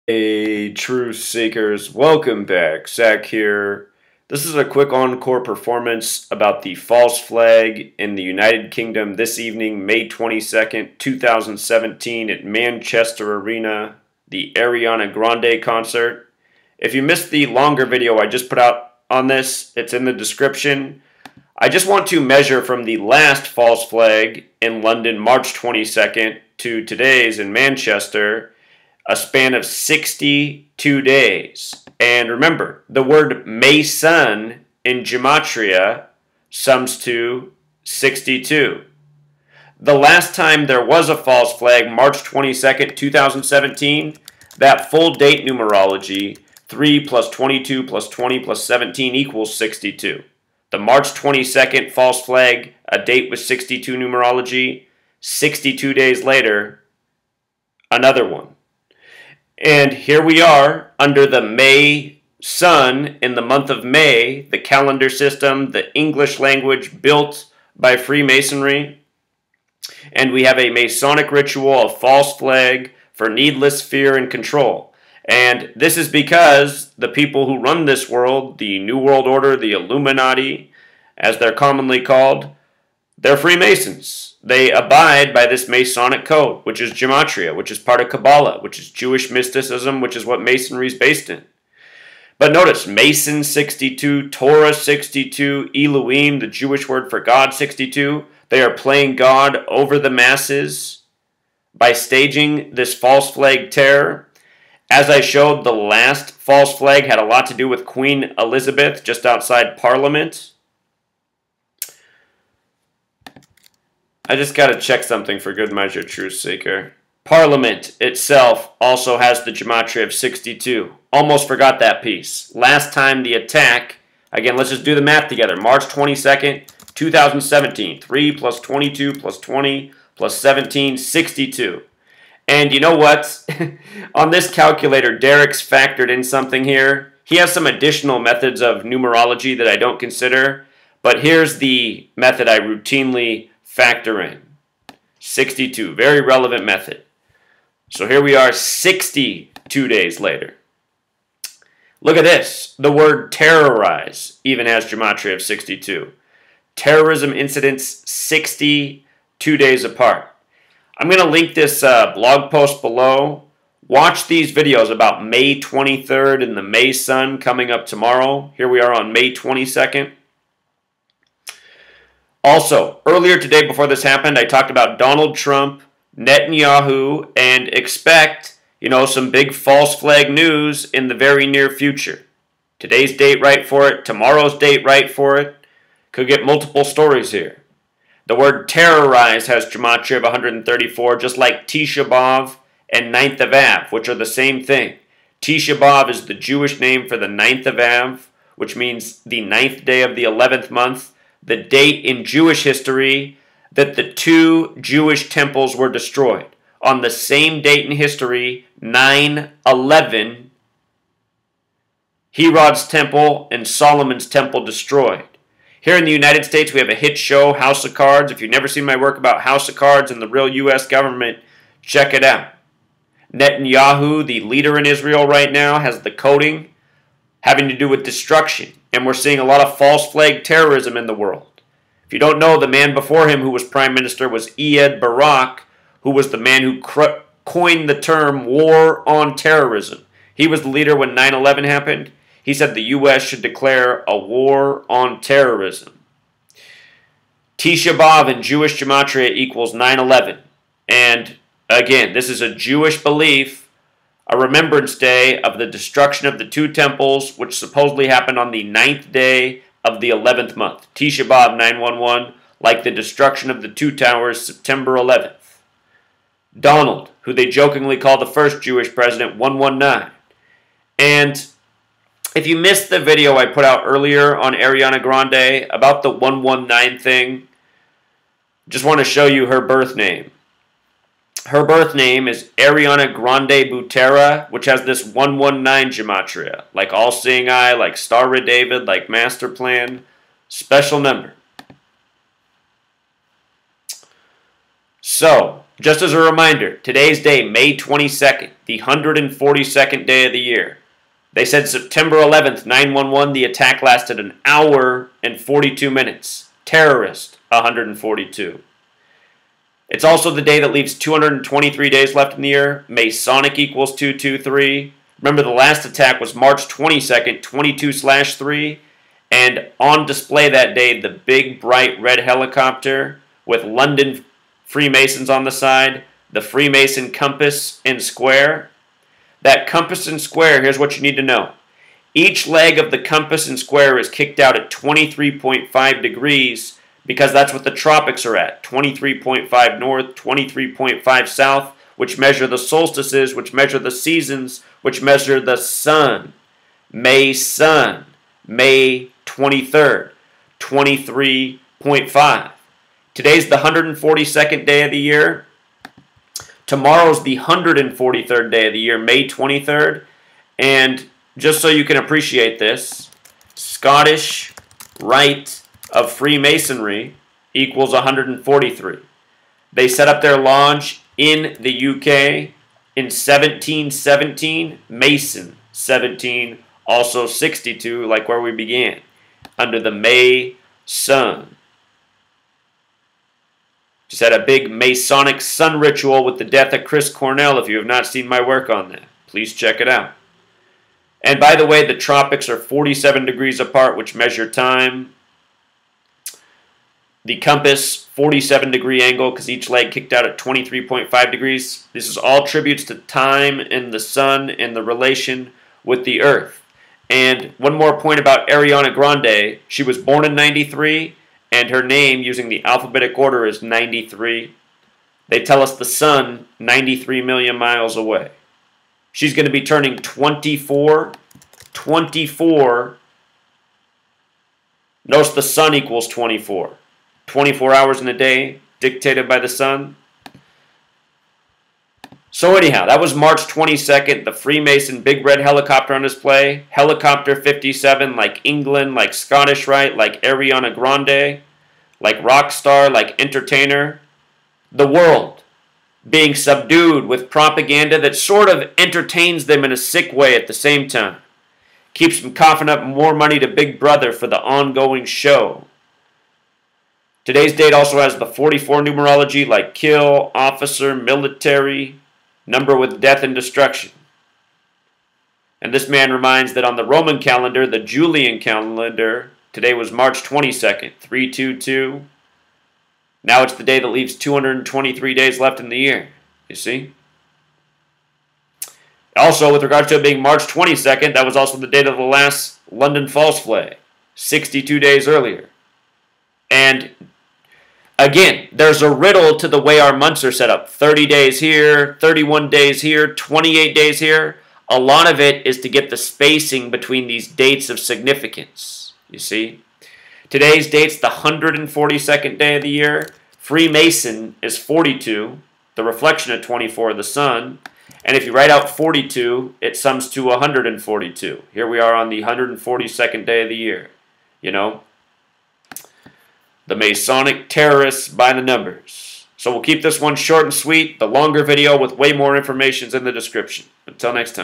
Hey, truth seekers, welcome back. Zach here. This is a quick encore performance about the false flag in the United Kingdom this evening, May 22nd, 2017 at Manchester Arena, the Ariana Grande concert. If you missed the longer video I just put out on this, it's in the description. I just want to measure from the last false flag in London, March 22nd, to today's in Manchester, a span of 62 days. And remember, the word Mason in gematria sums to 62. The last time there was a false flag, March 22nd, 2017, that full date numerology, 3 plus 22 plus 20 plus 17 equals 62. The March 22nd false flag, a date with 62 numerology, 62 days later, another one. And here we are under the May sun in the month of May, the calendar system, the English language built by Freemasonry. And we have a Masonic ritual, a false flag for needless fear and control. And this is because the people who run this world, the New World Order, the Illuminati, as they're commonly called, they're Freemasons. They abide by this Masonic code, which is gematria, which is part of Kabbalah, which is Jewish mysticism, which is what Masonry is based in. But notice, Mason 62, Torah 62, Elohim, the Jewish word for God 62, they are playing God over the masses by staging this false flag terror. As I showed, the last false flag had a lot to do with Queen Elizabeth just outside Parliament. I just got to check something for good measure, truth seeker. Parliament itself also has the gematria of 62. Almost forgot that piece. Last time the attack, again, let's just do the math together. March 22nd, 2017. 3 plus 22 plus 20 plus 17, 62. And you know what? On this calculator, Derek's factored in something here. He has some additional methods of numerology that I don't consider. But here's the method I routinely factor in. 62, very relevant method. So here we are 62 days later. Look at this. The word terrorize even has gematria of 62. Terrorism incidents 62 days apart. I'm going to link this blog post below. Watch these videos about May 23rd and the May sun coming up tomorrow. Here we are on May 22nd. Also, earlier today before this happened, I talked about Donald Trump, Netanyahu, and expect, some big false flag news in the very near future. Today's date right for it, tomorrow's date right for it. Could get multiple stories here. The word terrorize has gematria of 134, just like Tisha B'Av and 9th of Av, which are the same thing. Tisha B'Av is the Jewish name for the 9th of Av, which means the 9th day of the 11th month. The date in Jewish history that the two Jewish temples were destroyed. On the same date in history, 9/11, Herod's temple and Solomon's temple destroyed. Here in the United States, we have a hit show, House of Cards. If you've never seen my work about House of Cards and the real U.S. government, check it out. Netanyahu, the leader in Israel right now, has the coding having to do with destruction. And we're seeing a lot of false flag terrorism in the world. If you don't know, the man before him who was prime minister was Ehud Barak, who was the man who coined the term war on terrorism. He was the leader when 9/11 happened. He said the U.S. should declare a war on terrorism. Tisha B'Av in Jewish gematria equals 9/11. And again, this is a Jewish belief, a remembrance day of the destruction of the two temples, which supposedly happened on the 9th day of the 11th month. Tisha B'Av 911, like the destruction of the two towers, September 11th. Donald, who they jokingly call the first Jewish president, 119. And if you missed the video I put out earlier on Ariana Grande about the 119 thing, just want to show you her birth name. Her birth name is Ariana Grande Butera, which has this 119 gematria, like all-seeing eye, like Star of David, like master plan, special number. So, Just as a reminder, today's day, May 22nd, the 142nd day of the year. They said September 11th, 911, the attack lasted an hour and 42 minutes. Terrorist, 142. It's also the day that leaves 223 days left in the year. Masonic equals 223. Remember, the last attack was March 22nd, 22/3. And on display that day, the big, bright red helicopter with London Freemasons on the side, the Freemason compass and square. That compass and square, here's what you need to know. Each leg of the compass and square is kicked out at 23.5 degrees because that's what the tropics are at. 23.5 north, 23.5 south, which measure the solstices, which measure the seasons, which measure the sun. Sun, May 23rd, 23.5. Today's the 142nd day of the year. Tomorrow's the 143rd day of the year, May 23rd. And just so you can appreciate this, Scottish Rite of Freemasonry equals 143. They set up their lodge in the UK in 1717, Mason 17, also 62, like where we began, under the May sun. Just had a big Masonic sun ritual with the death of Chris Cornell. If you have not seen my work on that, please check it out. And by the way, the tropics are 47 degrees apart, which measure time. The compass, 47-degree angle, because each leg kicked out at 23.5 degrees. This is all tributes to time and the sun and the relation with the earth. And one more point about Ariana Grande. She was born in 93. And her name, using the alphabetic order, is 93. They tell us the sun, 93 million miles away. She's going to be turning 24. 24. Notice the sun equals 24. 24 hours in a day, dictated by the sun. So anyhow, that was March 22nd, the Freemason big red helicopter on display. Helicopter 57, like England, like Scottish Rite, like Ariana Grande, like rock star, like entertainer. The world being subdued with propaganda that sort of entertains them in a sick way at the same time. Keeps them coughing up more money to Big Brother for the ongoing show. Today's date also has the 44 numerology, like kill, officer, military, number with death and destruction. And this man reminds that on the Roman calendar, the Julian calendar, today was March 22nd, 322. Now it's the day that leaves 223 days left in the year. You see? Also, with regards to it being March 22nd, that was also the date of the last London false flag, 62 days earlier. And again, there's a riddle to the way our months are set up. 30 days here, 31 days here, 28 days here. A lot of it is to get the spacing between these dates of significance. You see? Today's date's the 142nd day of the year. Freemason is 42, the reflection of 24 of the sun. And if you write out 42, it sums to 142. Here we are on the 142nd day of the year. You know? The Masonic terrorists by the numbers. So we'll keep this one short and sweet. The longer video with way more information is in the description. Until next time.